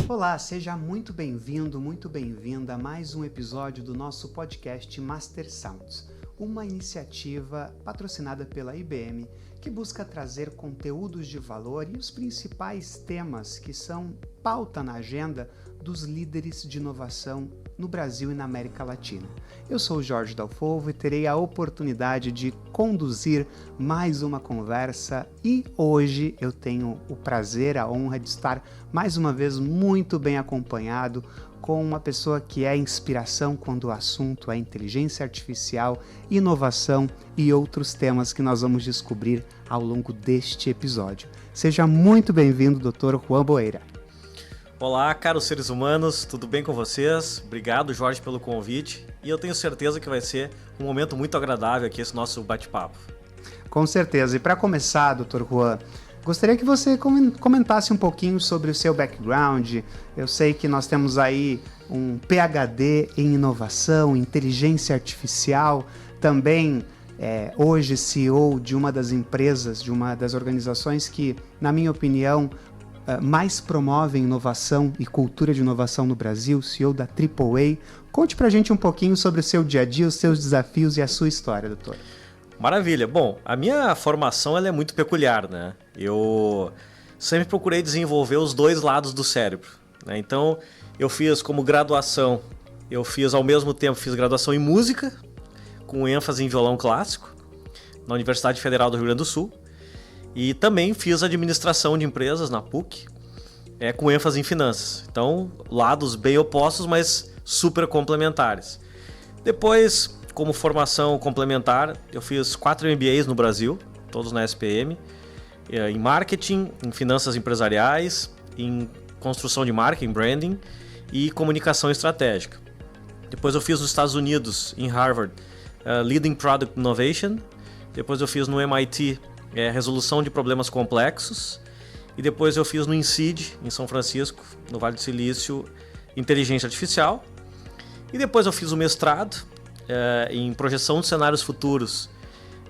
Olá, seja muito bem-vindo, muito bem-vinda a mais um episódio do nosso podcast Master Sounds, uma iniciativa patrocinada pela IBM que busca trazer conteúdos de valor e os principais temas que são pauta na agenda dos líderes de inovação no Brasil e na América Latina. Eu sou o Jorge Dalfolvo e terei a oportunidade de conduzir mais uma conversa e hoje eu tenho o prazer, a honra de estar mais uma vez muito bem acompanhado com uma pessoa que é inspiração quando o assunto é inteligência artificial, inovação e outros temas que nós vamos descobrir ao longo deste episódio. Seja muito bem-vindo, Dr. Juan Boeira. Olá, caros seres humanos, tudo bem com vocês? Obrigado, Jorge, pelo convite. E eu tenho certeza que vai ser um momento muito agradável aqui esse nosso bate-papo. Com certeza. E para começar, Dr. Juan, gostaria que você comentasse um pouquinho sobre o seu background. Eu sei que nós temos aí um PhD em inovação, inteligência artificial, também hoje CEO de uma das empresas, de uma das organizações que, na minha opinião, mais promovem inovação e cultura de inovação no Brasil, CEO da AAA. Conte pra gente um pouquinho sobre o seu dia a dia, os seus desafios e a sua história, doutor. Maravilha. Bom, a minha formação ela é muito peculiar, né? Eu sempre procurei desenvolver os dois lados do cérebro, né? Então, eu fiz como graduação, ao mesmo tempo, fiz graduação em música, com ênfase em violão clássico, na Universidade Federal do Rio Grande do Sul. E também fiz administração de empresas na PUC, com ênfase em finanças. Então, lados bem opostos, mas super complementares. Depois, como formação complementar, eu fiz 4 MBAs no Brasil, todos na SPM, em marketing, em finanças empresariais, em construção de marca, em branding e comunicação estratégica. Depois eu fiz nos Estados Unidos, em Harvard, Leading Product Innovation. Depois eu fiz no MIT, resolução de problemas complexos. E depois eu fiz no INSEAD, em São Francisco, no Vale do Silício, inteligência artificial. E depois eu fiz o mestrado em projeção de cenários futuros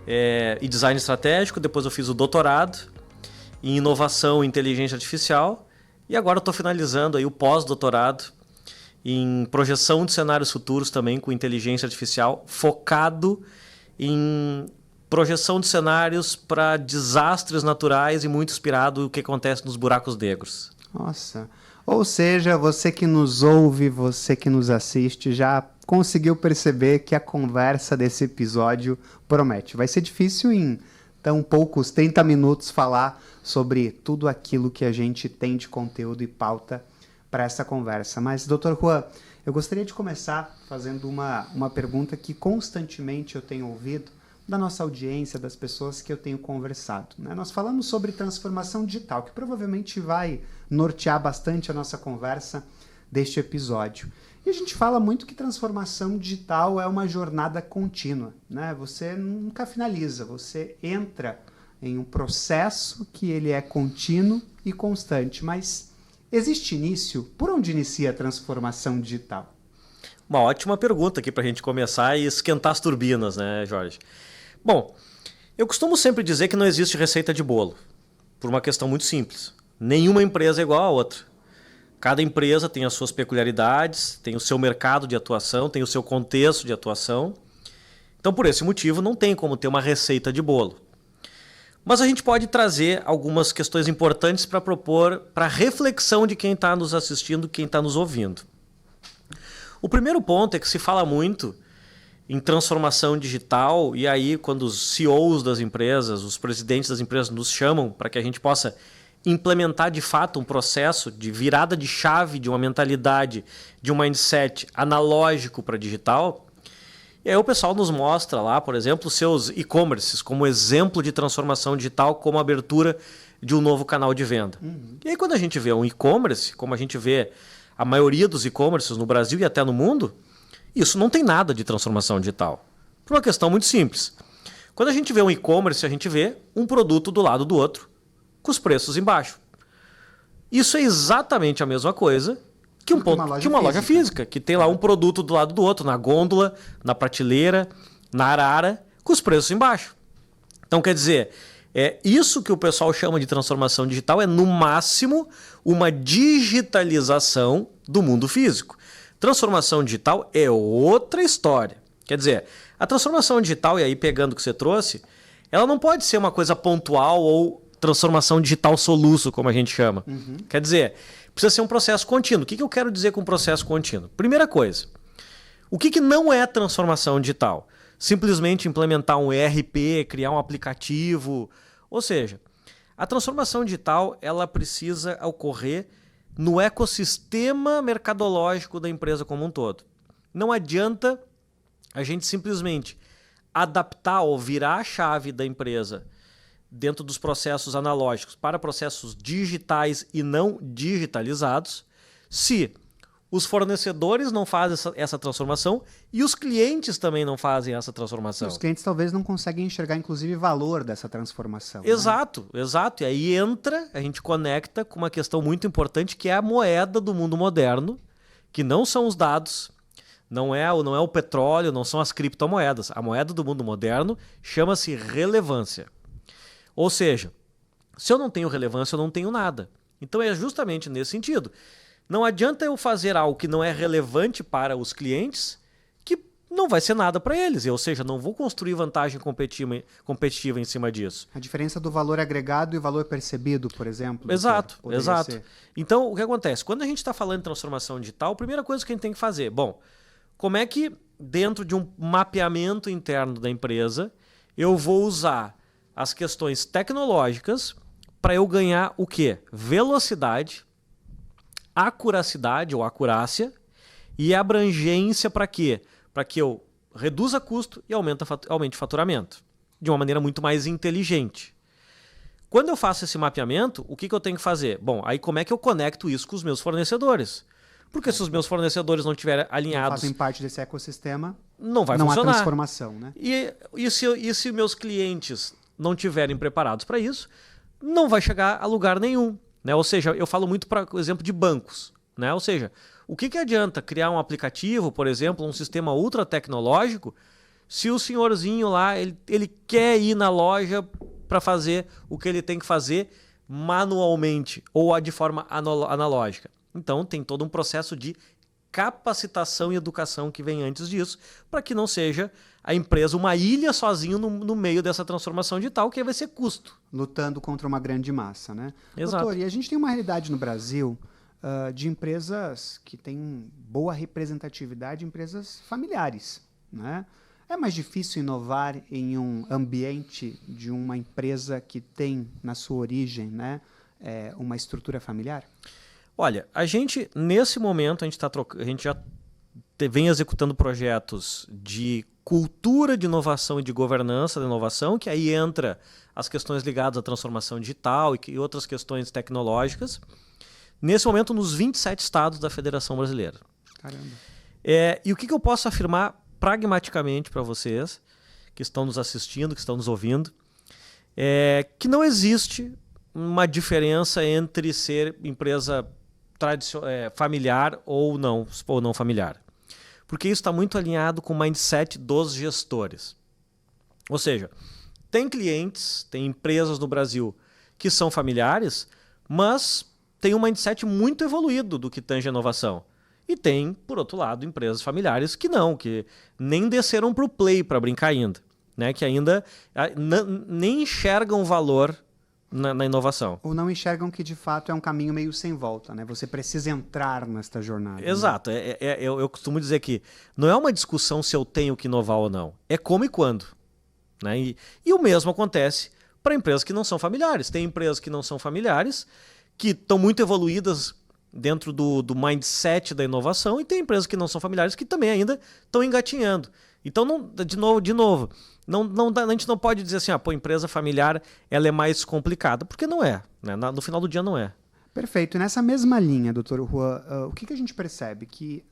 e design estratégico. Depois eu fiz o doutorado em inovação e inteligência artificial. E agora eu estou finalizando aí o pós-doutorado em projeção de cenários futuros também com inteligência artificial, focado em projeção de cenários para desastres naturais e muito inspirado no que acontece nos buracos negros. Nossa, ou seja, você que nos ouve, você que nos assiste, já conseguiu perceber que a conversa desse episódio promete. Vai ser difícil em tão poucos 30 minutos falar sobre tudo aquilo que a gente tem de conteúdo e pauta para essa conversa. Mas, Dr. Juan, eu gostaria de começar fazendo uma pergunta que constantemente eu tenho ouvido da nossa audiência, das pessoas que eu tenho conversado, né? Nós falamos sobre transformação digital, que provavelmente vai nortear bastante a nossa conversa deste episódio. E a gente fala muito que transformação digital é uma jornada contínua, né? Você nunca finaliza, você entra em um processo que ele é contínuo e constante, mas existe início? Por onde inicia a transformação digital? Uma ótima pergunta aqui para a gente começar e esquentar as turbinas, né, Jorge? Bom, eu costumo sempre dizer que não existe receita de bolo, por uma questão muito simples. Nenhuma empresa é igual à outra. Cada empresa tem as suas peculiaridades, tem o seu mercado de atuação, tem o seu contexto de atuação. Então, por esse motivo, não tem como ter uma receita de bolo. Mas a gente pode trazer algumas questões importantes para propor para a reflexão de quem está nos assistindo, quem está nos ouvindo. O primeiro ponto é que se fala muito em transformação digital, e aí quando os CEOs das empresas, os presidentes das empresas nos chamam para que a gente possa implementar de fato um processo de virada de chave de uma mentalidade, de um mindset analógico para digital, e aí o pessoal nos mostra lá, por exemplo, os seus e-commerces como exemplo de transformação digital, como abertura de um novo canal de venda. E aí quando a gente vê um e-commerce, como a gente vê a maioria dos e-commerces no Brasil e até no mundo, isso não tem nada de transformação digital. Por uma questão muito simples. Quando a gente vê um e-commerce, a gente vê um produto do lado do outro, com os preços embaixo. Isso é exatamente a mesma coisa que uma loja física, que tem lá um produto do lado do outro, na gôndola, na prateleira, na arara, com os preços embaixo. Então, quer dizer, É isso que o pessoal chama de transformação digital, é no máximo uma digitalização do mundo físico. Transformação digital é outra história. Quer dizer, a transformação digital, e aí pegando o que você trouxe, ela não pode ser uma coisa pontual ou transformação digital soluço, como a gente chama. Quer dizer, precisa ser um processo contínuo. O que eu quero dizer com processo contínuo? Primeira coisa, o que não é transformação digital? Simplesmente implementar um ERP, criar um aplicativo. Ou seja, a transformação digital ela precisa ocorrer no ecossistema mercadológico da empresa como um todo. Não adianta a gente simplesmente adaptar ou virar a chave da empresa dentro dos processos analógicos para processos digitais e não digitalizados, se os fornecedores não fazem essa transformação e os clientes também não fazem essa transformação. Os clientes talvez não conseguem enxergar, inclusive, valor dessa transformação. Exato, né? Exato. E aí a gente conecta com uma questão muito importante que é a moeda do mundo moderno, que não são os dados, não é o petróleo, não são as criptomoedas. A moeda do mundo moderno chama-se relevância. Ou seja, se eu não tenho relevância, eu não tenho nada. Então é justamente nesse sentido. Não adianta eu fazer algo que não é relevante para os clientes, que não vai ser nada para eles. Ou seja, não vou construir vantagem competitiva em cima disso. A diferença do valor agregado e valor percebido, por exemplo. Exato, exato. Então, o que acontece? Quando a gente está falando de transformação digital, a primeira coisa que a gente tem que fazer, como é que dentro de um mapeamento interno da empresa, eu vou usar as questões tecnológicas para eu ganhar o quê? Velocidade, acuracidade ou acurácia e abrangência para quê? Para que eu reduza custo e aumente faturamento de uma maneira muito mais inteligente. Quando eu faço esse mapeamento, o que eu tenho que fazer? Aí como é que eu conecto isso com os meus fornecedores? Porque se os meus fornecedores não estiverem alinhados... Fazem parte desse ecossistema, não vai funcionar. Não há transformação, né? E se meus clientes não estiverem preparados para isso, não vai chegar a lugar nenhum. Né? Ou seja, eu falo muito para o exemplo de bancos. Né? Ou seja, o que adianta criar um aplicativo, por exemplo, um sistema ultra tecnológico, se o senhorzinho lá ele quer ir na loja para fazer o que ele tem que fazer manualmente ou de forma analógica. Então tem todo um processo de capacitação e educação que vem antes disso, para que não seja a empresa uma ilha sozinho no meio dessa transformação digital, que aí vai ser custo. Lutando contra uma grande massa, né? Exato. Doutor, e a gente tem uma realidade no Brasil de empresas que têm boa representatividade, empresas familiares, né? É mais difícil inovar em um ambiente de uma empresa que tem na sua origem, né, uma estrutura familiar? Olha, a gente, nesse momento, a gente já vem executando projetos de cultura de inovação e de governança da inovação, que aí entra as questões ligadas à transformação digital e outras questões tecnológicas, nesse momento nos 27 estados da Federação Brasileira. Caramba. E o que eu posso afirmar pragmaticamente para vocês, que estão nos assistindo, que estão nos ouvindo, é que não existe uma diferença entre ser empresa familiar ou não familiar. Porque isso está muito alinhado com o mindset dos gestores. Ou seja, tem clientes, tem empresas no Brasil que são familiares, mas tem um mindset muito evoluído do que tange a inovação. E tem, por outro lado, empresas familiares que nem desceram para o play para brincar ainda. Né? Que ainda nem enxergam valor na inovação. Ou não enxergam que, de fato, é um caminho meio sem volta, né? Você precisa entrar nesta jornada. Exato. Né? Eu costumo dizer que não é uma discussão se eu tenho que inovar ou não. É como e quando. Né? E o mesmo acontece para empresas que não são familiares. Tem empresas que não são familiares, que estão muito evoluídas dentro do mindset da inovação, e tem empresas que não são familiares que também ainda estão engatinhando. Então, de novo, a gente não pode dizer assim, empresa familiar ela é mais complicada, porque não é. Né? No final do dia não é. Perfeito. E nessa mesma linha, doutor Juan, o que a gente percebe? Que,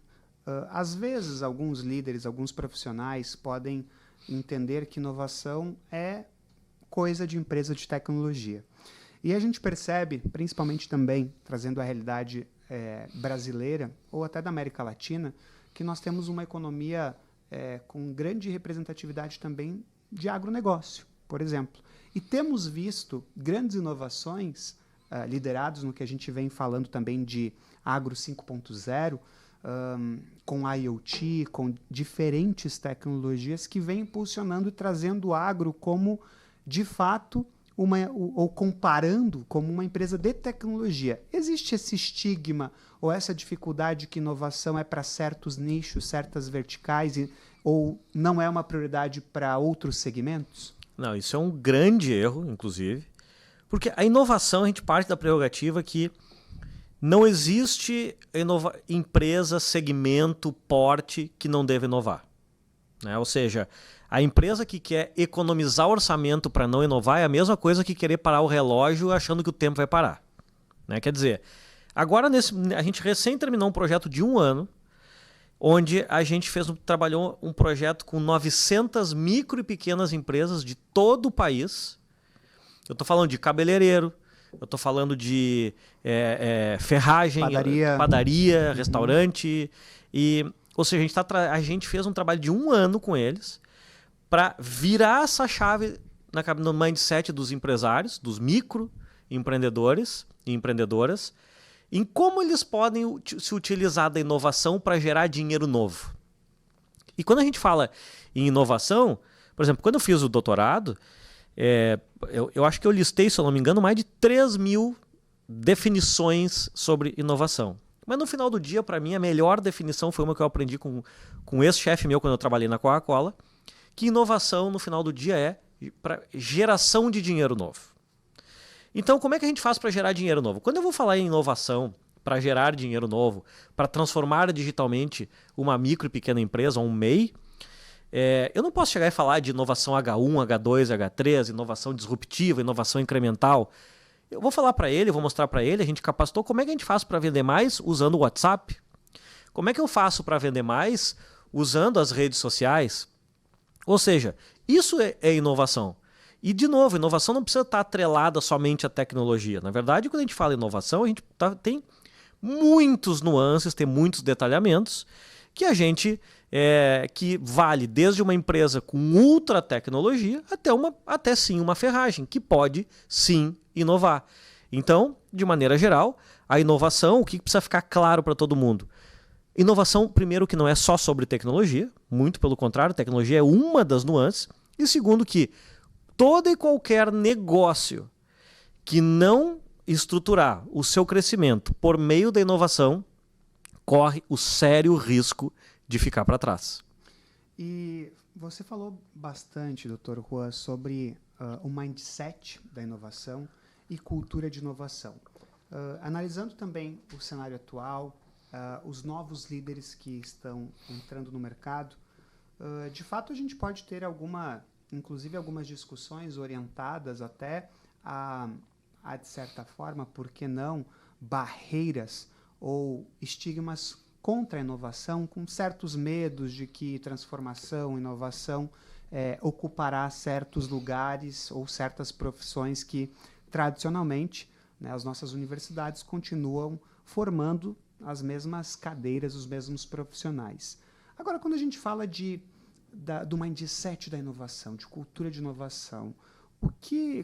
às vezes, alguns líderes, alguns profissionais podem entender que inovação é coisa de empresa de tecnologia. E a gente percebe, principalmente também, trazendo a realidade brasileira, ou até da América Latina, que nós temos uma economia com grande representatividade também de agronegócio, por exemplo. E temos visto grandes inovações liderados no que a gente vem falando também de Agro 5.0, com IoT, com diferentes tecnologias que vêm impulsionando e trazendo o agro como, de fato, ou comparando como uma empresa de tecnologia. Existe esse estigma ou essa dificuldade que inovação é para certos nichos, certas verticais, ou não é uma prioridade para outros segmentos? Não, isso é um grande erro, inclusive, porque a inovação, a gente parte da prerrogativa que não existe empresa, segmento, porte que não deve inovar. Né? Ou seja, a empresa que quer economizar orçamento para não inovar é a mesma coisa que querer parar o relógio achando que o tempo vai parar. Né? Quer dizer, agora a gente recém terminou um projeto de 1 ano, onde a gente trabalhou um projeto com 900 micro e pequenas empresas de todo o país. Eu estou falando de cabeleireiro, eu estou falando de ferragem, padaria, restaurante. Ou seja, a gente fez um trabalho de 1 ano com eles para virar essa chave no mindset dos empresários, dos microempreendedores e empreendedoras, em como eles podem se utilizar da inovação para gerar dinheiro novo. E quando a gente fala em inovação, por exemplo, quando eu fiz o doutorado, eu acho que eu listei, se eu não me engano, mais de 3.000 definições sobre inovação. Mas no final do dia, para mim, a melhor definição foi uma que eu aprendi com esse chefe meu quando eu trabalhei na Coca-Cola, que inovação, no final do dia, é para geração de dinheiro novo. Então, como é que a gente faz para gerar dinheiro novo? Quando eu vou falar em inovação para gerar dinheiro novo, para transformar digitalmente uma micro e pequena empresa, um MEI, eu não posso chegar e falar de inovação H1, H2, H3, inovação disruptiva, inovação incremental. Eu vou falar para ele, vou mostrar para ele, a gente capacitou, como é que a gente faz para vender mais usando o WhatsApp? Como é que eu faço para vender mais usando as redes sociais? Ou seja, isso é inovação. E, de novo, inovação não precisa estar atrelada somente à tecnologia. Na verdade, quando a gente fala em inovação, a gente tem muitos nuances, tem muitos detalhamentos que a gente que vale desde uma empresa com ultra tecnologia até sim uma ferragem que pode sim inovar. Então, de maneira geral, a inovação, o que precisa ficar claro para todo mundo? Inovação, primeiro, que não é só sobre tecnologia, muito pelo contrário, tecnologia é uma das nuances. E segundo, que todo e qualquer negócio que não estruturar o seu crescimento por meio da inovação corre o sério risco de ficar para trás. E você falou bastante, Dr. Juan, sobre o mindset da inovação e cultura de inovação. Analisando também o cenário atual, os novos líderes que estão entrando no mercado, de fato a gente pode ter inclusive algumas discussões orientadas até a, de certa forma, por que não, barreiras ou estigmas contra a inovação, com certos medos de que transformação, inovação ocupará certos lugares ou certas profissões que, tradicionalmente, né, as nossas universidades continuam formando as mesmas cadeiras, os mesmos profissionais. Agora, quando a gente fala do mindset da inovação, de cultura de inovação,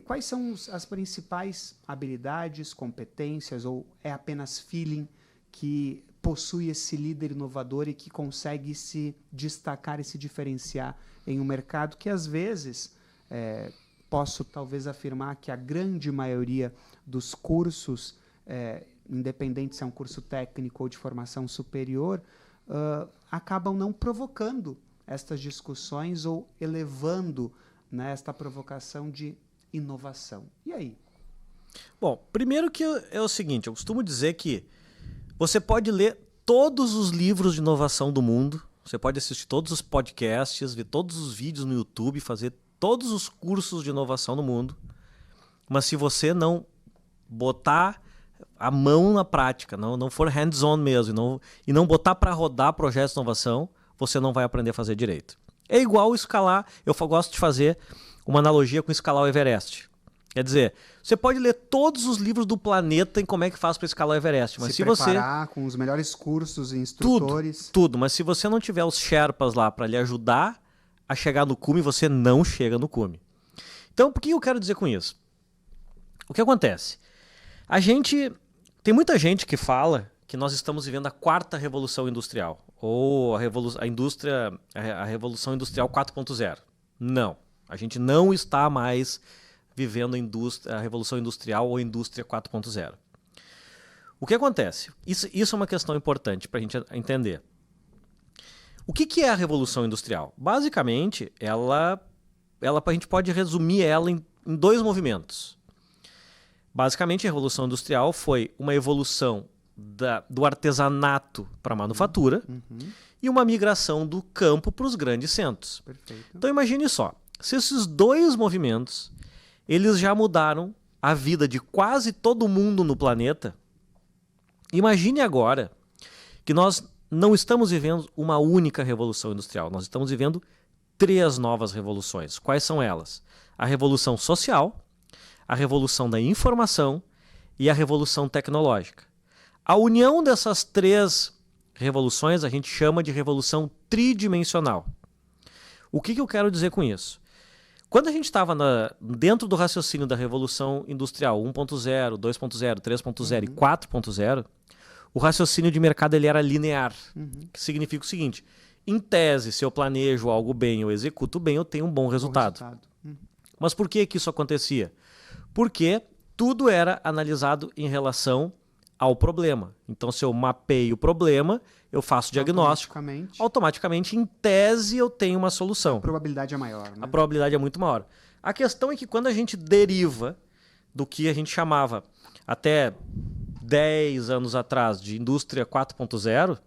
quais são as principais habilidades, competências, ou é apenas feeling que possui esse líder inovador e que consegue se destacar e se diferenciar em um mercado que, às vezes, posso talvez afirmar que a grande maioria dos cursos, independente se é um curso técnico ou de formação superior, acabam não provocando estas discussões ou elevando, né, esta provocação de inovação. E aí? Bom, primeiro que é o seguinte, eu costumo dizer que você pode ler todos os livros de inovação do mundo, você pode assistir todos os podcasts, ver todos os vídeos no YouTube, fazer todos os cursos de inovação do mundo, mas se você não botar a mão na prática, não for hands-on mesmo, e não botar para rodar projetos de inovação, você não vai aprender a fazer direito. É igual escalar, eu gosto de fazer uma analogia com escalar o Everest. Quer dizer, você pode ler todos os livros do planeta em como é que faz para escalar o Everest, mas se preparar com os melhores cursos e instrutores. Tudo, mas se você não tiver os Sherpas lá para lhe ajudar a chegar no cume, você não chega no cume. Então, por que eu quero dizer com isso? O que acontece? Tem muita gente que fala que nós estamos vivendo a quarta revolução industrial, ou a revolução industrial 4.0. Não, a gente não está mais vivendo a revolução industrial ou indústria 4.0. O que acontece? Isso é uma questão importante para a gente entender. O que é a revolução industrial? Basicamente, a gente pode resumir ela em dois movimentos. Basicamente, a Revolução Industrial foi uma evolução do artesanato para a manufatura e uma migração do campo para os grandes centros. Perfeito. Então imagine só, se esses dois movimentos eles já mudaram a vida de quase todo mundo no planeta, imagine agora que nós não estamos vivendo uma única revolução industrial, nós estamos vivendo 3 novas revoluções. Quais são elas? A revolução social, a revolução da informação e a revolução tecnológica. A união dessas 3 revoluções a gente chama de revolução tridimensional. O que eu quero dizer com isso? Quando a gente estava dentro do raciocínio da revolução industrial 1.0, 2.0, 3.0 e 4.0, o raciocínio de mercado ele era linear, que significa o seguinte: em tese, se eu planejo algo bem, eu executo bem, eu tenho um bom resultado. Mas por que isso acontecia? Porque tudo era analisado em relação ao problema. Então, se eu mapeio o problema, eu faço diagnóstico. Automaticamente, em tese, eu tenho uma solução. A probabilidade é maior, né? A probabilidade é muito maior. A questão é que quando a gente deriva do que a gente chamava até 10 anos atrás de indústria 4.0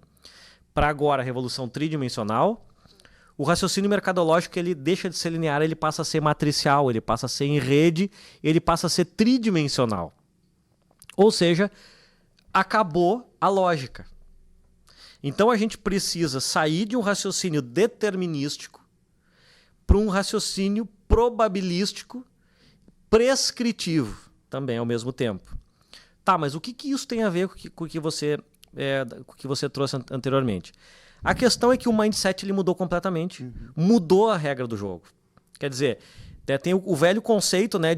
para agora a revolução tridimensional, o raciocínio mercadológico ele deixa de ser linear, ele passa a ser matricial, ele passa a ser em rede, ele passa a ser tridimensional. Ou seja, acabou a lógica. Então a gente precisa sair de um raciocínio determinístico para um raciocínio probabilístico, prescritivo também ao mesmo tempo. Tá, mas o que isso tem a ver com o que você trouxe anteriormente? A questão é que o mindset ele mudou completamente. Mudou a regra do jogo. Quer dizer, tem o velho conceito, né,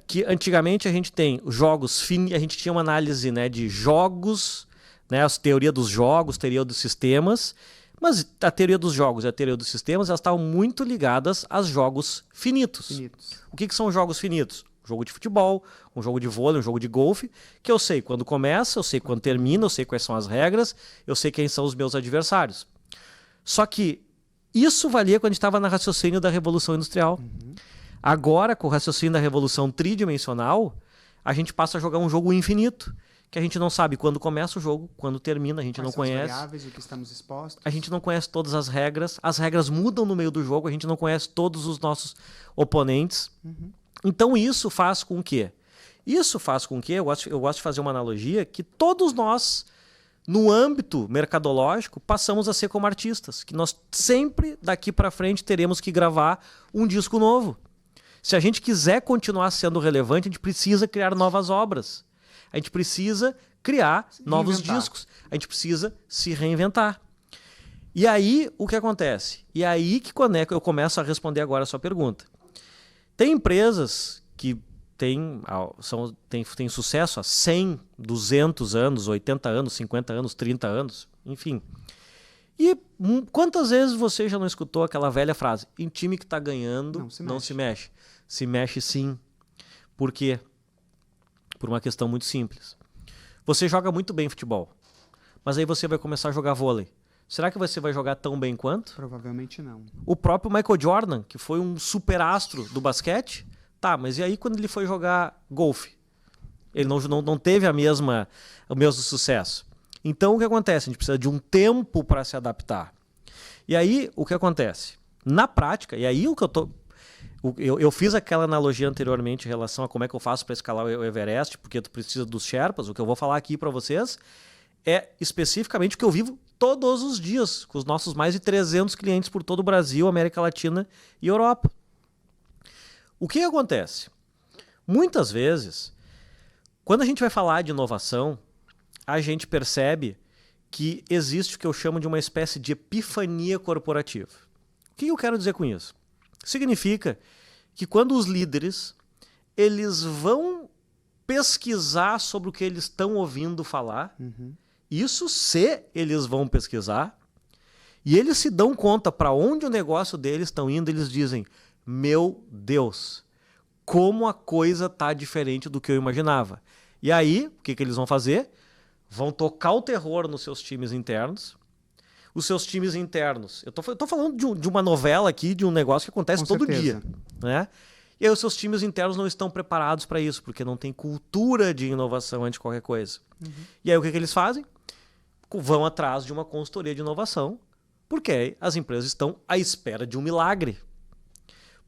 que antigamente a gente tem jogos a gente tinha uma análise, né, de jogos, né, a teoria dos jogos, teoria dos sistemas, mas a teoria dos jogos e a teoria dos sistemas elas estavam muito ligadas aos jogos finitos. O que são jogos finitos? Um jogo de futebol, um jogo de vôlei, um jogo de golfe, que eu sei quando começa, eu sei quando termina, eu sei quais são as regras, eu sei quem são os meus adversários. Só que isso valia quando a gente estava no raciocínio da Revolução Industrial. Agora, com o raciocínio da Revolução Tridimensional, a gente passa a jogar um jogo infinito, que a gente não sabe quando começa o jogo, quando termina, a gente não conhece. As variáveis, o que estamos expostos. A gente não conhece todas as regras mudam no meio do jogo, a gente não conhece todos os nossos oponentes. Então isso faz com que, eu gosto de fazer uma analogia, que todos nós, no âmbito mercadológico, passamos a ser como artistas, que nós sempre, daqui para frente, teremos que gravar um disco novo. Se a gente quiser continuar sendo relevante, a gente precisa criar novas obras. A gente precisa criar novos discos. A gente precisa se reinventar. E aí, o que acontece? E aí que eu começo a responder agora a sua pergunta. Tem empresas que têm sucesso há 100, 200 anos, 80 anos, 50 anos, 30 anos, enfim. E quantas vezes você já não escutou aquela velha frase: em time que está ganhando, não se mexe. Se mexe sim. Por quê? Por uma questão muito simples. Você joga muito bem futebol, mas aí você vai começar a jogar vôlei. Será que você vai jogar tão bem quanto? Provavelmente não. O próprio Michael Jordan, que foi um superastro do basquete, tá, mas e aí quando ele foi jogar golfe? Ele não teve o mesmo sucesso. Então o que acontece? A gente precisa de um tempo para se adaptar. E aí o que acontece? Na prática, e aí o que eu fiz aquela analogia anteriormente em relação a como é que eu faço para escalar o Everest, porque tu precisa dos Sherpas. O que eu vou falar aqui para vocês é especificamente o que eu vivo todos os dias com os nossos mais de 300 clientes por todo o Brasil, América Latina e Europa. O que acontece? Muitas vezes, quando a gente vai falar de inovação, a gente percebe que existe o que eu chamo de uma espécie de epifania corporativa. O que eu quero dizer com isso? Significa que quando os líderes eles vão pesquisar sobre o que eles estão ouvindo falar, isso se eles vão pesquisar, e eles se dão conta para onde o negócio deles estão indo, eles dizem, meu Deus, como a coisa está diferente do que eu imaginava. E aí, o que eles vão fazer? Vão tocar o terror nos seus times internos. Os seus times internos... Eu tô falando de uma novela aqui, de um negócio que acontece todo dia. Né? E aí os seus times internos não estão preparados para isso, porque não tem cultura de inovação antes de qualquer coisa. E aí o que eles fazem? Vão atrás de uma consultoria de inovação, porque as empresas estão à espera de um milagre.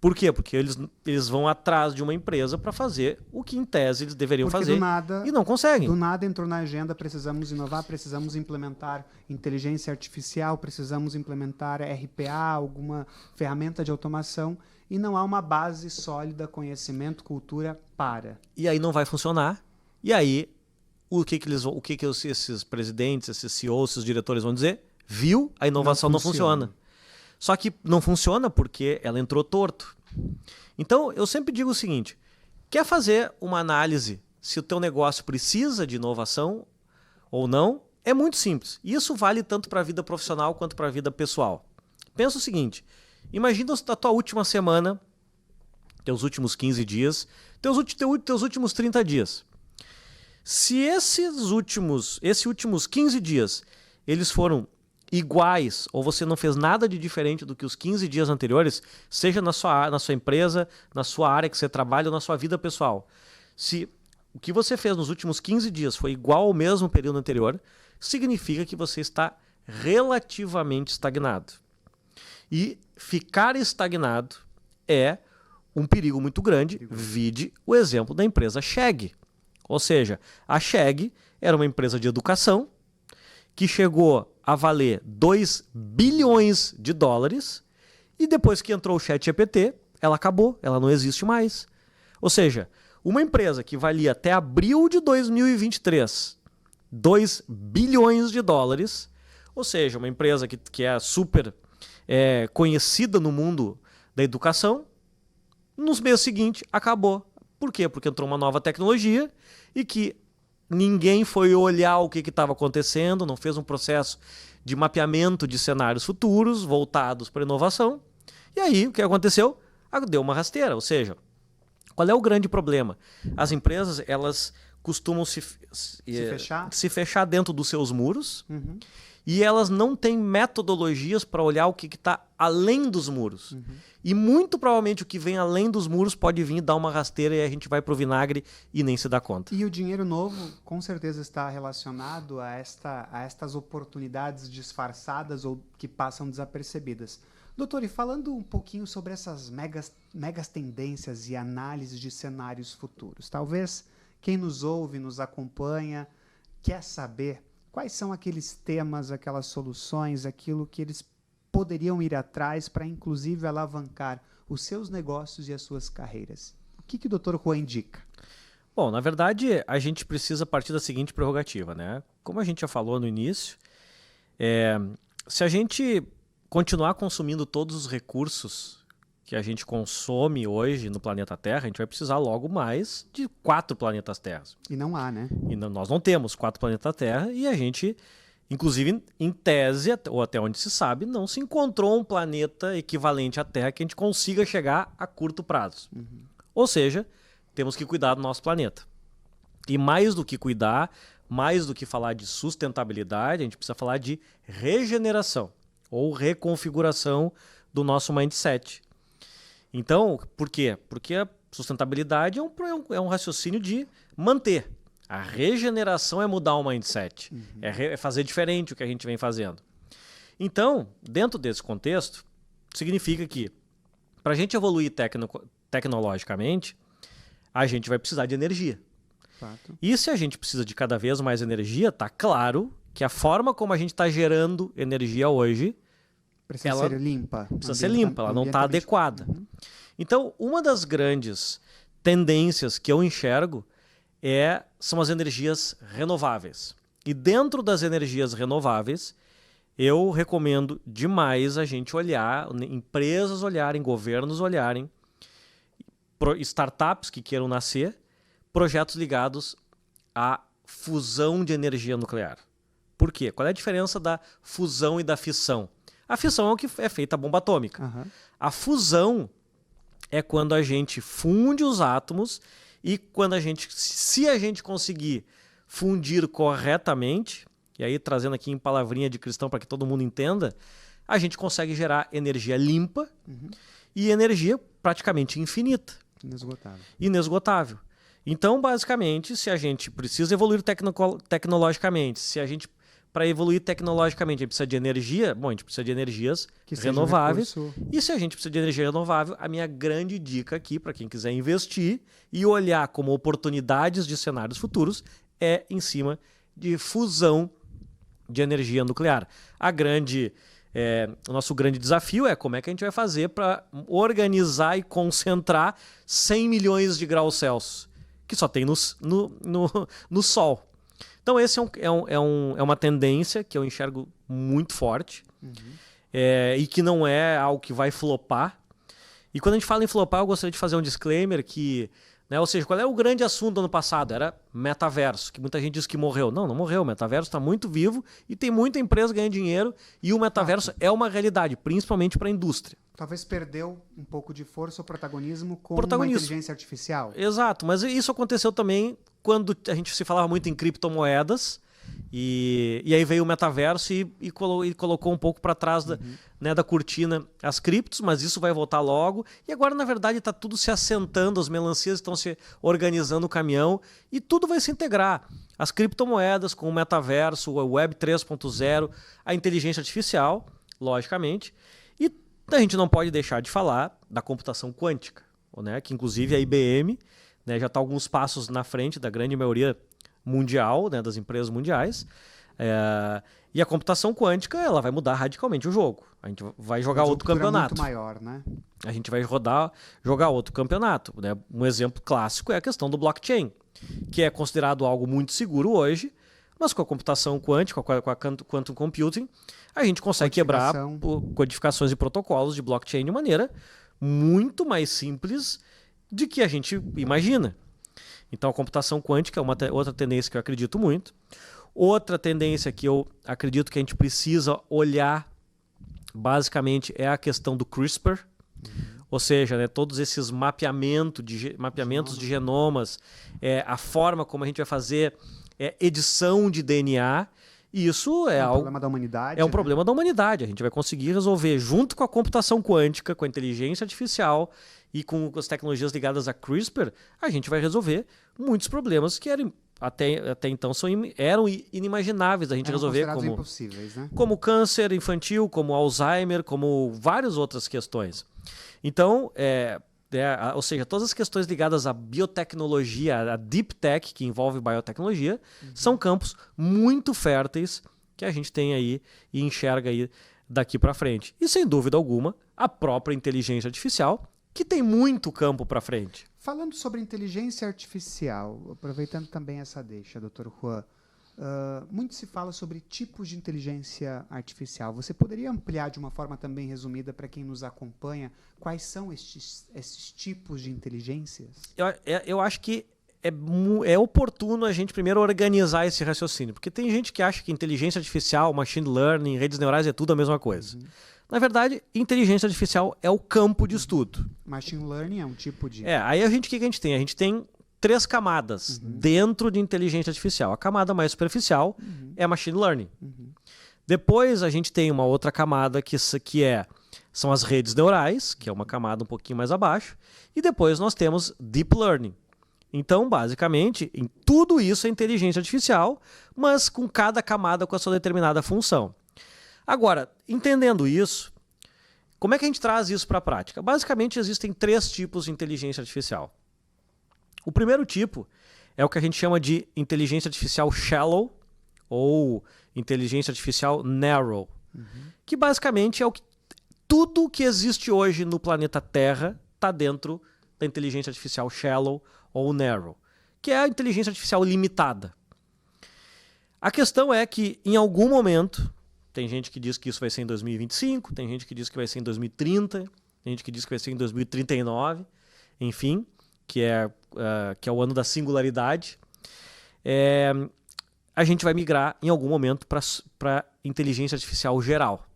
Por quê? Porque eles vão atrás de uma empresa para fazer o que, em tese, eles deveriam fazer e não conseguem. Do nada entrou na agenda, precisamos inovar, precisamos implementar inteligência artificial, precisamos implementar RPA, alguma ferramenta de automação, e não há uma base sólida, conhecimento, cultura para. E aí não vai funcionar. E aí, o que esses presidentes, esses CEOs, esses diretores vão dizer? Viu? A inovação não funciona. Só que não funciona porque ela entrou torto. Então, eu sempre digo o seguinte, quer fazer uma análise se o teu negócio precisa de inovação ou não? É muito simples. Isso vale tanto para a vida profissional quanto para a vida pessoal. Pensa o seguinte, imagina a tua última semana, teus últimos 15 dias, teus últimos 30 dias. Se esses últimos 15 dias eles foram iguais, ou você não fez nada de diferente do que os 15 dias anteriores, seja na sua empresa, na sua área que você trabalha ou na sua vida pessoal. Se o que você fez nos últimos 15 dias foi igual ao mesmo período anterior, significa que você está relativamente estagnado. E ficar estagnado é um perigo muito grande. Vide o exemplo da empresa Chegg. Ou seja, a Chegg era uma empresa de educação que chegou a valer 2 bilhões de dólares e depois que entrou o ChatGPT, ela acabou, ela não existe mais. Ou seja, uma empresa que valia até abril de 2023 2 bilhões de dólares, ou seja, uma empresa que é super conhecida no mundo da educação, nos meses seguintes acabou. Por quê? Porque entrou uma nova tecnologia e que ninguém foi olhar o que estava acontecendo, não fez um processo de mapeamento de cenários futuros voltados para inovação. E aí, o que aconteceu? Deu uma rasteira. Ou seja, qual é o grande problema? As empresas, elas costumam se fechar dentro dos seus muros e elas não têm metodologias para olhar o que está além dos muros. E muito provavelmente o que vem além dos muros pode vir dar uma rasteira e a gente vai para o vinagre e nem se dá conta. E o dinheiro novo com certeza está relacionado a estas oportunidades disfarçadas ou que passam desapercebidas. Doutor, e falando um pouquinho sobre essas megas tendências e análise de cenários futuros, talvez quem nos ouve, nos acompanha, quer saber quais são aqueles temas, aquelas soluções, aquilo que eles poderiam ir atrás para, inclusive, alavancar os seus negócios e as suas carreiras. O que o Dr. Juan indica? Bom, na verdade, a gente precisa partir da seguinte prerrogativa, né? Como a gente já falou no início, se a gente continuar consumindo todos os recursos que a gente consome hoje no planeta Terra, a gente vai precisar logo mais de 4 planetas Terra. E não há, né? E nós não temos 4 planetas Terra e a gente, inclusive, em tese, ou até onde se sabe, não se encontrou um planeta equivalente à Terra que a gente consiga chegar a curto prazo. Ou seja, temos que cuidar do nosso planeta. E mais do que cuidar, mais do que falar de sustentabilidade, a gente precisa falar de regeneração ou reconfiguração do nosso mindset. Então, por quê? Porque a sustentabilidade é um raciocínio de manter. A regeneração é mudar o mindset, é fazer diferente o que a gente vem fazendo. Então, dentro desse contexto, significa que para a gente evoluir tecnologicamente, a gente vai precisar de energia. Fato. E se a gente precisa de cada vez mais energia, está claro que a forma como a gente está gerando energia hoje precisa ser limpa. Precisa ser limpa, ela não está adequada. Então, uma das grandes tendências que eu enxergo são as energias renováveis. E dentro das energias renováveis, eu recomendo demais a gente olhar, empresas olharem, governos olharem, startups que queiram nascer, projetos ligados à fusão de energia nuclear. Por quê? Qual é a diferença da fusão e da fissão? A fissão é o que é feita a bomba atômica. Uhum. A fusão é quando a gente funde os átomos e quando se a gente conseguir fundir corretamente, e aí trazendo aqui em palavrinha de cristão para que todo mundo entenda, a gente consegue gerar energia limpa e energia praticamente infinita. Inesgotável. Então, basicamente, se a gente precisa evoluir tecnologicamente, se a gente para evoluir tecnologicamente, a gente precisa de energia. Bom, a gente precisa de energias renováveis. E se a gente precisa de energia renovável, a minha grande dica aqui, para quem quiser investir e olhar como oportunidades de cenários futuros, é em cima de fusão de energia nuclear. O nosso grande desafio é como é que a gente vai fazer para organizar e concentrar 100 milhões de graus Celsius, que só tem no Sol. Então, esse é uma tendência que eu enxergo muito forte e que não é algo que vai flopar. E quando a gente fala em flopar, eu gostaria de fazer um disclaimer que, ou seja, qual é o grande assunto do ano passado? Era metaverso, que muita gente diz que morreu. Não morreu. O metaverso está muito vivo e tem muita empresa ganhando dinheiro e o metaverso é uma realidade, principalmente para a indústria. Talvez perdeu um pouco de força ou protagonismo com a inteligência artificial. Exato, mas isso aconteceu também quando a gente se falava muito em criptomoedas e aí veio o metaverso e colocou um pouco para trás da cortina as criptos, mas isso vai voltar logo. E agora, na verdade, está tudo se assentando, as melancias estão se organizando o caminhão e tudo vai se integrar. As criptomoedas com o metaverso, a Web 3.0, a inteligência artificial, logicamente. E a gente não pode deixar de falar da computação quântica, que inclusive a IBM já está alguns passos na frente da grande maioria mundial, das empresas mundiais. E a computação quântica ela vai mudar radicalmente o jogo. A gente vai jogar outro campeonato. Muito maior, né? A gente vai jogar outro campeonato. Um exemplo clássico é a questão do blockchain, que é considerado algo muito seguro hoje, mas com a computação quântica, com a quantum computing, a gente consegue quebrar codificações e protocolos de blockchain de maneira muito mais simples do que a gente imagina. Então a computação quântica é uma outra tendência que eu acredito muito. Outra tendência que eu acredito que a gente precisa olhar basicamente é a questão do CRISPR, ou seja, todos esses mapeamentos de genomas, a forma como a gente vai fazer edição de DNA. Isso é um problema da humanidade. É um problema da humanidade. A gente vai conseguir resolver, junto com a computação quântica, com a inteligência artificial e com as tecnologias ligadas a CRISPR, a gente vai resolver muitos problemas que até então eram inimagináveis da gente resolver, como impossíveis, né? Como câncer infantil, como Alzheimer, como várias outras questões. Então, ou seja, todas as questões ligadas à biotecnologia, a deep tech, que envolve biotecnologia, são campos muito férteis que a gente tem aí e enxerga aí daqui para frente. E, sem dúvida alguma, a própria inteligência artificial, que tem muito campo para frente. Falando sobre inteligência artificial, aproveitando também essa deixa, Dr. Juan, muito se fala sobre tipos de inteligência artificial. Você poderia ampliar de uma forma também resumida para quem nos acompanha quais são esses tipos de inteligências? Eu acho que é oportuno a gente primeiro organizar esse raciocínio, porque tem gente que acha que inteligência artificial, machine learning, redes neurais é tudo a mesma coisa. Na verdade, inteligência artificial é o campo de estudo. Machine learning é um tipo de... Aí o que a gente tem? A gente tem 3 camadas dentro de inteligência artificial. A camada mais superficial é machine learning. Depois a gente tem uma outra camada que são as redes neurais, que é uma camada um pouquinho mais abaixo. E depois nós temos deep learning. Então, basicamente, em tudo isso é inteligência artificial, mas com cada camada com a sua determinada função. Agora, entendendo isso, como é que a gente traz isso para a prática? Basicamente, existem 3 tipos de inteligência artificial. O primeiro tipo é o que a gente chama de inteligência artificial shallow ou inteligência artificial narrow, que basicamente é tudo que existe hoje no planeta Terra está dentro da inteligência artificial shallow ou narrow, que é a inteligência artificial limitada. A questão é que, em algum momento, Tem gente que diz que isso vai ser em 2025, tem gente que diz que vai ser em 2030, tem gente que diz que vai ser em 2039, enfim, que é o ano da singularidade. A gente vai migrar em algum momento para inteligência artificial geral.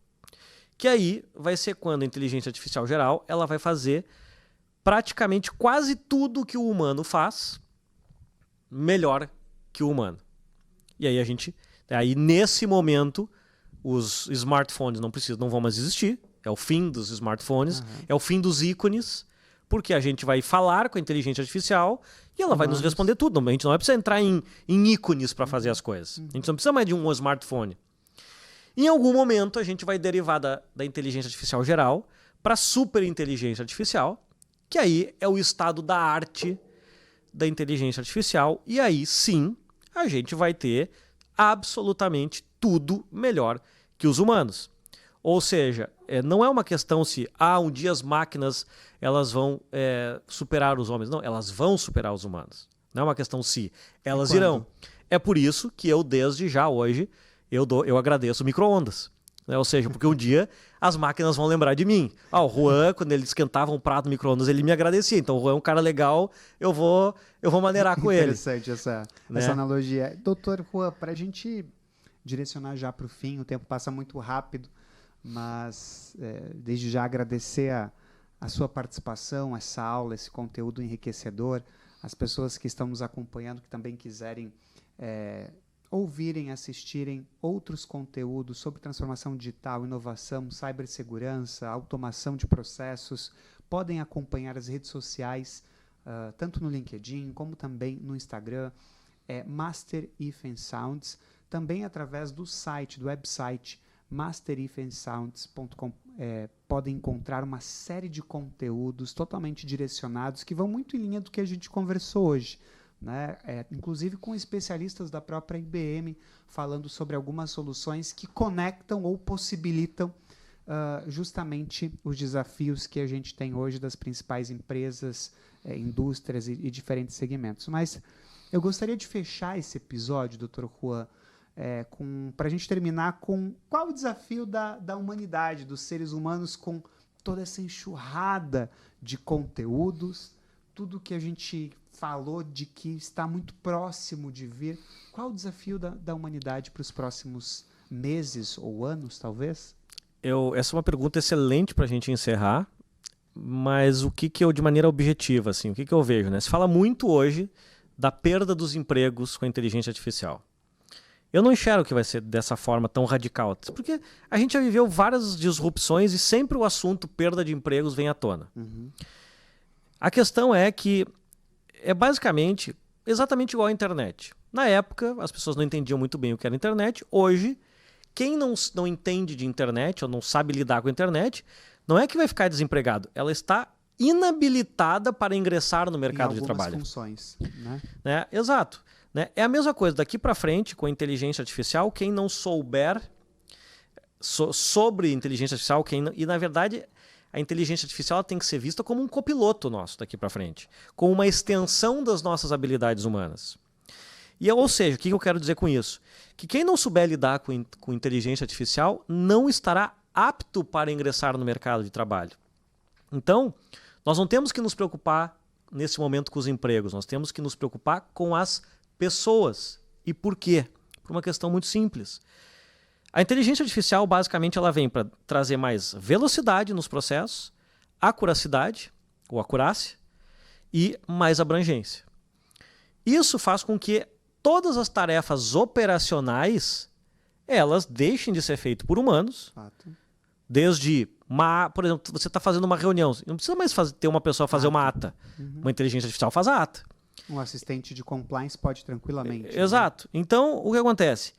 Que aí vai ser quando a inteligência artificial geral ela vai fazer praticamente quase tudo que o humano faz melhor que o humano. E aí nesse momento os smartphones não vão mais existir, é o fim dos smartphones, é o fim dos ícones, porque a gente vai falar com a inteligência artificial e ela vai nos responder tudo. A gente não vai precisar entrar em ícones para fazer as coisas. A gente não precisa mais de um smartphone. Em algum momento a gente vai derivar da inteligência artificial geral para superinteligência artificial, que aí é o estado da arte da inteligência artificial, e aí sim a gente vai ter absolutamente tudo melhor que os humanos. Ou seja, não é uma questão se um dia as máquinas elas vão superar os homens. Não, elas vão superar os humanos. Não é uma questão se, elas irão. É por isso que eu, desde já hoje, eu agradeço micro-ondas. Né? Ou seja, porque um dia as máquinas vão lembrar de mim. O Juan, quando ele esquentava um prato no micro-ondas, ele me agradecia. Então o Juan é um cara legal, eu vou maneirar com ele. Interessante essa analogia. Doutor Juan, para a gente direcionar já para o fim, o tempo passa muito rápido, mas desde já agradecer a sua participação, essa aula, esse conteúdo enriquecedor, as pessoas que estão nos acompanhando, que também quiserem ouvirem, assistirem outros conteúdos sobre transformação digital, inovação, cibersegurança, automação de processos, podem acompanhar as redes sociais, tanto no LinkedIn como também no Instagram, Master If Sounds, também através do site, do website masterifandsounds.com, podem encontrar uma série de conteúdos totalmente direcionados que vão muito em linha do que a gente conversou hoje. Né? Inclusive com especialistas da própria IBM falando sobre algumas soluções que conectam ou possibilitam justamente os desafios que a gente tem hoje das principais empresas, indústrias e diferentes segmentos. Mas eu gostaria de fechar esse episódio, Dr. Juan, para a gente terminar com qual o desafio da humanidade, dos seres humanos, com toda essa enxurrada de conteúdos, tudo que a gente falou de que está muito próximo de vir. Qual o desafio da humanidade para os próximos meses ou anos, talvez? Essa é uma pergunta excelente para a gente encerrar, mas o que eu, de maneira objetiva, assim, o que eu vejo? Né? Se fala muito hoje da perda dos empregos com a inteligência artificial. Eu não enxergo que vai ser dessa forma tão radical, porque a gente já viveu várias disrupções e sempre o assunto perda de empregos vem à tona. A questão é que é basicamente exatamente igual à internet. Na época, as pessoas não entendiam muito bem o que era internet. Hoje, quem não entende de internet ou não sabe lidar com a internet, não é que vai ficar desempregado. Ela está inabilitada para ingressar no mercado de trabalho. Funções, né? Exato. Né? É a mesma coisa daqui para frente com a inteligência artificial. Quem não souber sobre inteligência artificial, e na verdade a inteligência artificial tem que ser vista como um copiloto nosso daqui para frente, como uma extensão das nossas habilidades humanas. Ou seja, o que eu quero dizer com isso? Que quem não souber lidar com inteligência artificial não estará apto para ingressar no mercado de trabalho. Então, nós não temos que nos preocupar nesse momento com os empregos, nós temos que nos preocupar com as pessoas. E por quê? Por uma questão muito simples. A inteligência artificial, basicamente, ela vem para trazer mais velocidade nos processos, acuracidade, ou acurácia, e mais abrangência. Isso faz com que todas as tarefas operacionais, elas deixem de ser feitas por humanos, desde, por exemplo, você está fazendo uma reunião, não precisa mais ter uma pessoa fazer uma ata, uma inteligência artificial faz a ata. Um assistente de compliance pode tranquilamente. Exato. Então, o que acontece?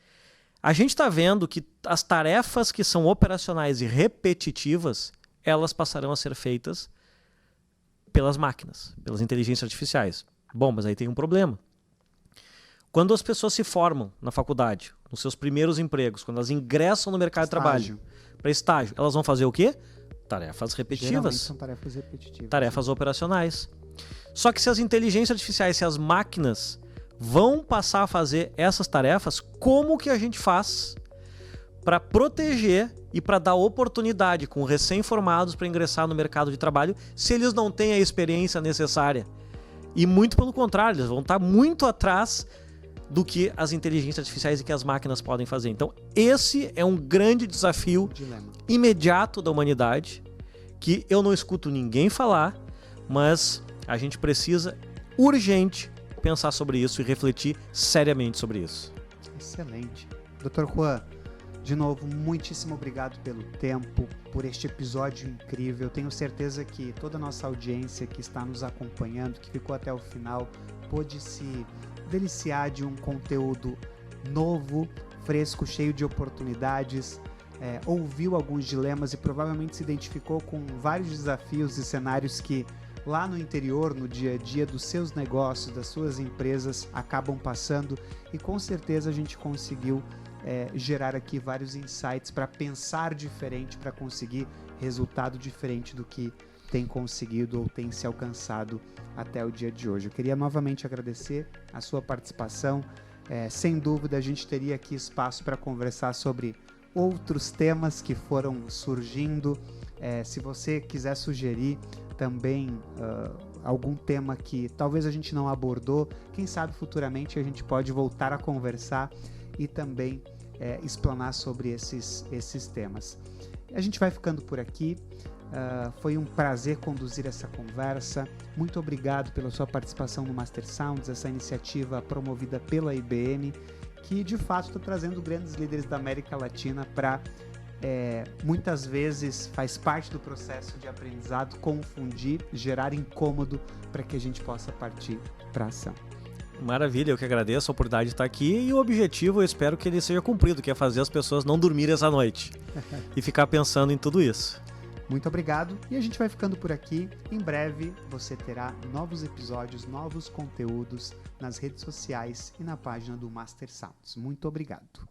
A gente está vendo que as tarefas que são operacionais e repetitivas, elas passarão a ser feitas pelas máquinas, pelas inteligências artificiais. Bom, mas aí tem um problema. Quando as pessoas se formam na faculdade, nos seus primeiros empregos, quando elas ingressam no mercado de trabalho, para estágio, elas vão fazer o quê? Tarefas repetitivas. Geralmente são tarefas repetitivas. Tarefas operacionais. Só que se as inteligências artificiais, se as máquinas vão passar a fazer essas tarefas, como que a gente faz para proteger e para dar oportunidade com recém-formados para ingressar no mercado de trabalho se eles não têm a experiência necessária. E muito pelo contrário, eles vão estar muito atrás do que as inteligências artificiais e que as máquinas podem fazer. Então, esse é um grande desafio imediato da humanidade, que eu não escuto ninguém falar, mas a gente precisa, urgente, pensar sobre isso e refletir seriamente sobre isso. Excelente. Dr. Juan, de novo, muitíssimo obrigado pelo tempo, por este episódio incrível. Tenho certeza que toda a nossa audiência que está nos acompanhando, que ficou até o final, pôde se deliciar de um conteúdo novo, fresco, cheio de oportunidades, ouviu alguns dilemas e provavelmente se identificou com vários desafios e cenários que lá no interior, no dia a dia dos seus negócios, das suas empresas, acabam passando, e com certeza a gente conseguiu gerar aqui vários insights para pensar diferente, para conseguir resultado diferente do que tem conseguido ou tem se alcançado até o dia de hoje. Eu queria novamente agradecer a sua participação. Sem dúvida, a gente teria aqui espaço para conversar sobre outros temas que foram surgindo. Se você quiser sugerir também algum tema que talvez a gente não abordou, quem sabe futuramente a gente pode voltar a conversar e também explanar sobre esses temas. A gente vai ficando por aqui. Foi um prazer conduzir essa conversa. Muito obrigado pela sua participação no Master Sounds, essa iniciativa promovida pela IBM, que de fato está trazendo grandes líderes da América Latina para, muitas vezes, faz parte do processo de aprendizado, confundir, gerar incômodo para que a gente possa partir para a ação. Maravilha, eu que agradeço a oportunidade de estar aqui, e o objetivo, eu espero que ele seja cumprido, que é fazer as pessoas não dormirem essa noite e ficar pensando em tudo isso. Muito obrigado, e a gente vai ficando por aqui. Em breve você terá novos episódios, novos conteúdos nas redes sociais e na página do Master Sounds. Muito obrigado.